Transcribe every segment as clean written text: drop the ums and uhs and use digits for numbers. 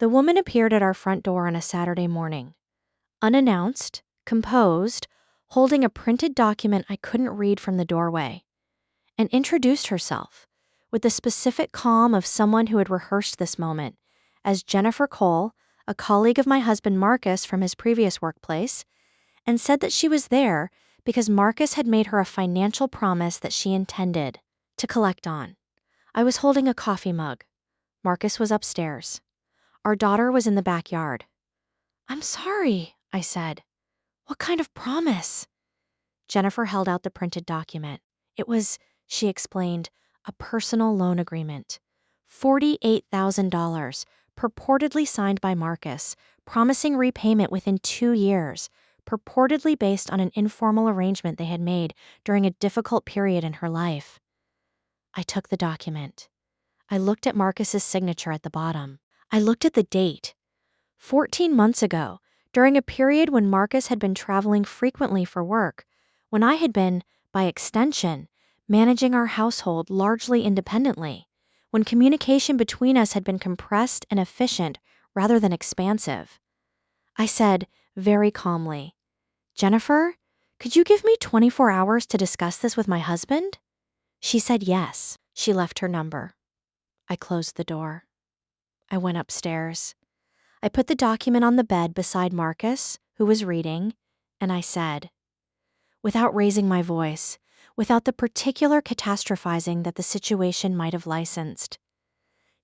The woman appeared at our front door on a Saturday morning, unannounced, composed, holding a printed document I couldn't read from the doorway, and introduced herself with the specific calm of someone who had rehearsed this moment as Jennifer Cole, a colleague of my husband Marcus from his previous workplace, and said that she was there because Marcus had made her a financial promise that she intended to collect on. I was holding a coffee mug. Marcus was upstairs. Our daughter was in the backyard. "I'm sorry," I said. "What kind of promise?" Jennifer held out the printed document. It was, she explained, a personal loan agreement. $48,000, purportedly signed by Marcus, promising repayment within 2 years, purportedly based on an informal arrangement they had made during a difficult period in her life. I took the document. I looked at Marcus's signature at the bottom. I looked at the date. 14 months ago, during a period when Marcus had been traveling frequently for work, when I had been, by extension, managing our household largely independently, when communication between us had been compressed and efficient rather than expansive. I said, very calmly, "Jennifer, could you give me 24 hours to discuss this with my husband?" She said yes. She left her number. I closed the door. I went upstairs. I put the document on the bed beside Marcus, who was reading, and I said, without raising my voice, without the particular catastrophizing that the situation might have licensed,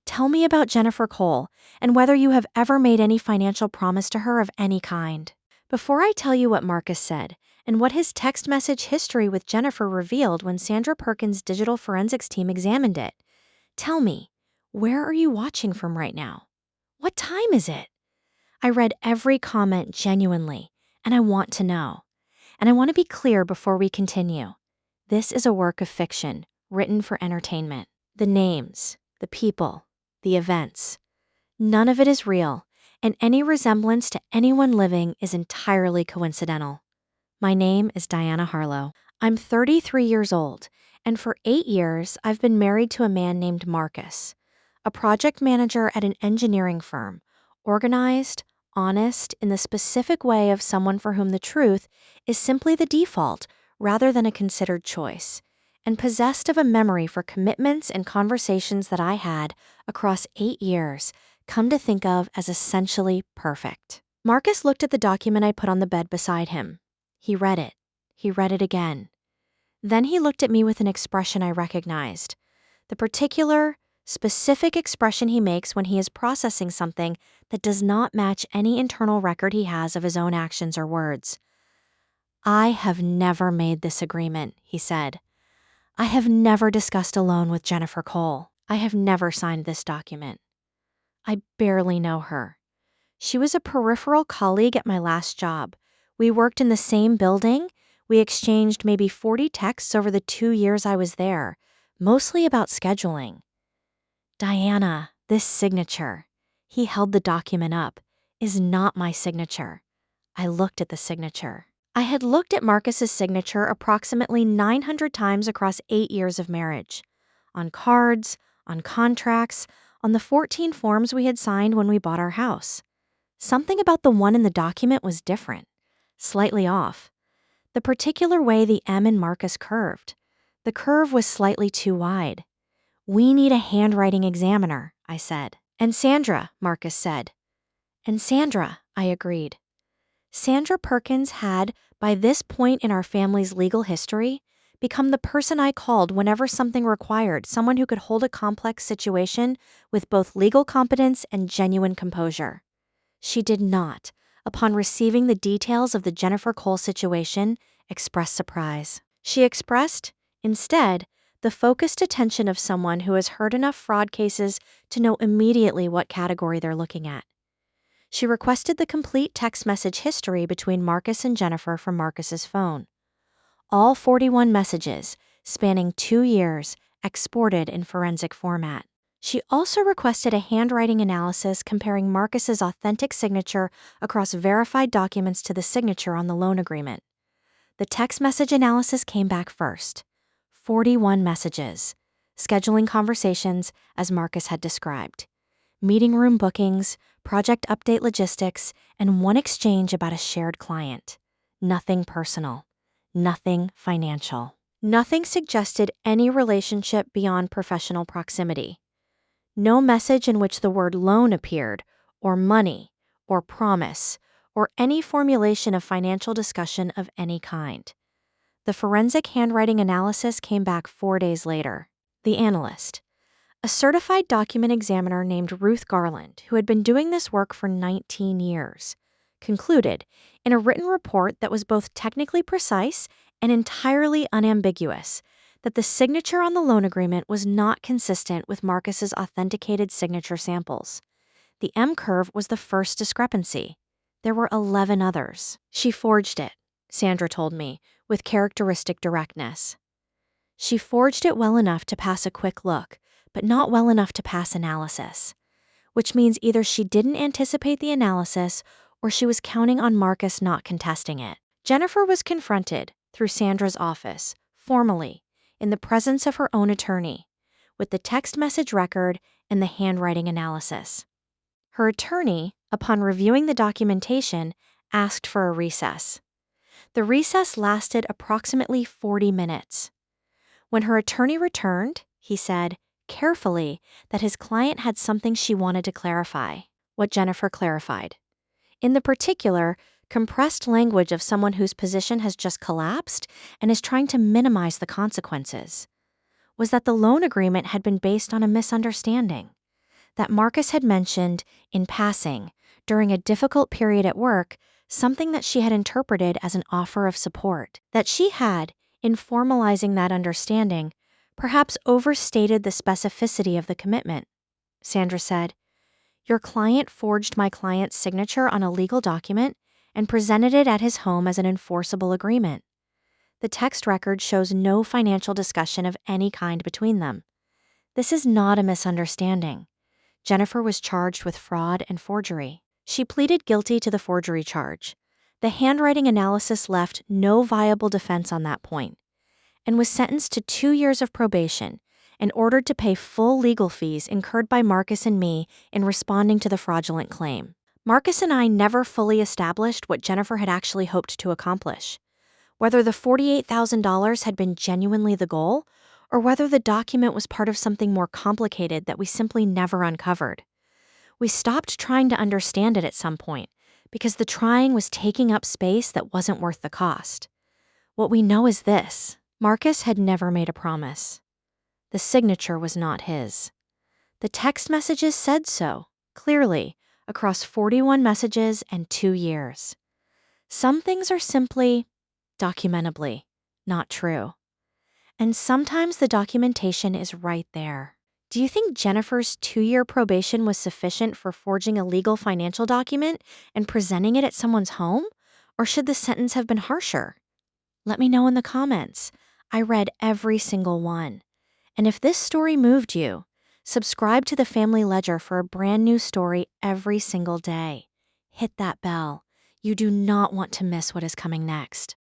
"Tell me about Jennifer Cole and whether you have ever made any financial promise to her of any kind." Before I tell you what Marcus said and what his text message history with Jennifer revealed when Sandra Perkins' digital forensics team examined it, tell me, where are you watching from right now? What time is it? I read every comment genuinely, and I want to know. And I want to be clear before we continue. This is a work of fiction, written for entertainment. The names, the people, the events. None of it is real, and any resemblance to anyone living is entirely coincidental. My name is Diana Harlow. I'm 33 years old, and for 8 years I've been married to a man named Marcus, a project manager at an engineering firm, organized, honest, in the specific way of someone for whom the truth is simply the default rather than a considered choice, and possessed of a memory for commitments and conversations that I had, across 8 years, come to think of as essentially perfect. Marcus looked at the document I put on the bed beside him. He read it. He read it again. Then he looked at me with an expression I recognized. The particular, specific expression he makes when he is processing something that does not match any internal record he has of his own actions or words. "I have never made this agreement," he said. "I have never discussed a loan with Jennifer Cole. I have never signed this document. I barely know her. She was a peripheral colleague at my last job. We worked in the same building. We exchanged maybe 40 texts over the 2 years I was there, mostly about scheduling. Diana, this signature," he held the document up, "is not my signature." I looked at the signature. I had looked at Marcus's signature approximately 900 times across 8 years of marriage. On cards, on contracts, on the 14 forms we had signed when we bought our house. Something about the one in the document was different, slightly off. The particular way the M in Marcus curved. The curve was slightly too wide. "We need a handwriting examiner," I said. "And Sandra," Marcus said. "And Sandra," I agreed. Sandra Perkins had, by this point in our family's legal history, become the person I called whenever something required someone who could hold a complex situation with both legal competence and genuine composure. She did not, upon receiving the details of the Jennifer Cole situation, express surprise. She expressed, instead, the focused attention of someone who has heard enough fraud cases to know immediately what category they're looking at. She requested the complete text message history between Marcus and Jennifer from Marcus's phone. All 41 messages, spanning 2 years, exported in forensic format. She also requested a handwriting analysis comparing Marcus's authentic signature across verified documents to the signature on the loan agreement. The text message analysis came back first. 41 messages, scheduling conversations as Marcus had described, meeting room bookings, project update logistics, and one exchange about a shared client. Nothing personal. Nothing financial. Nothing suggested any relationship beyond professional proximity. No message in which the word loan appeared, or money, or promise, or any formulation of financial discussion of any kind. The forensic handwriting analysis came back 4 days later. The analyst, a certified document examiner named Ruth Garland, who had been doing this work for 19 years, concluded in a written report that was both technically precise and entirely unambiguous that the signature on the loan agreement was not consistent with Marcus's authenticated signature samples. The M curve was the first discrepancy. There were 11 others. She forged it, Sandra told me, with characteristic directness. She forged it well enough to pass a quick look, but not well enough to pass analysis, which means either she didn't anticipate the analysis or she was counting on Marcus not contesting it. Jennifer was confronted, through Sandra's office, formally, in the presence of her own attorney, with the text message record and the handwriting analysis. Her attorney, upon reviewing the documentation, asked for a recess. The recess lasted approximately 40 minutes. When her attorney returned, he said, carefully, that his client had something she wanted to clarify, what Jennifer clarified. In the particular, compressed language of someone whose position has just collapsed and is trying to minimize the consequences, was that the loan agreement had been based on a misunderstanding, that Marcus had mentioned, in passing, during a difficult period at work, something that she had interpreted as an offer of support, that she had, in formalizing that understanding, perhaps overstated the specificity of the commitment. Sandra said, "Your client forged my client's signature on a legal document and presented it at his home as an enforceable agreement. The text record shows no financial discussion of any kind between them. This is not a misunderstanding." Jennifer was charged with fraud and forgery. She pleaded guilty to the forgery charge. The handwriting analysis left no viable defense on that point, and was sentenced to 2 years of probation and ordered to pay full legal fees incurred by Marcus and me in responding to the fraudulent claim. Marcus and I never fully established what Jennifer had actually hoped to accomplish, whether the $48,000 had been genuinely the goal, or whether the document was part of something more complicated that we simply never uncovered. We stopped trying to understand it at some point, because the trying was taking up space that wasn't worth the cost. What we know is this: Marcus had never made a promise. The signature was not his. The text messages said so, clearly, across 41 messages and 2 years. Some things are simply, documentably, not true. And sometimes the documentation is right there. Do you think Jennifer's 2-year probation was sufficient for forging a legal financial document and presenting it at someone's home? Or should the sentence have been harsher? Let me know in the comments. I read every single one. And if this story moved you, subscribe to the Family Ledger for a brand new story every single day. Hit that bell. You do not want to miss what is coming next.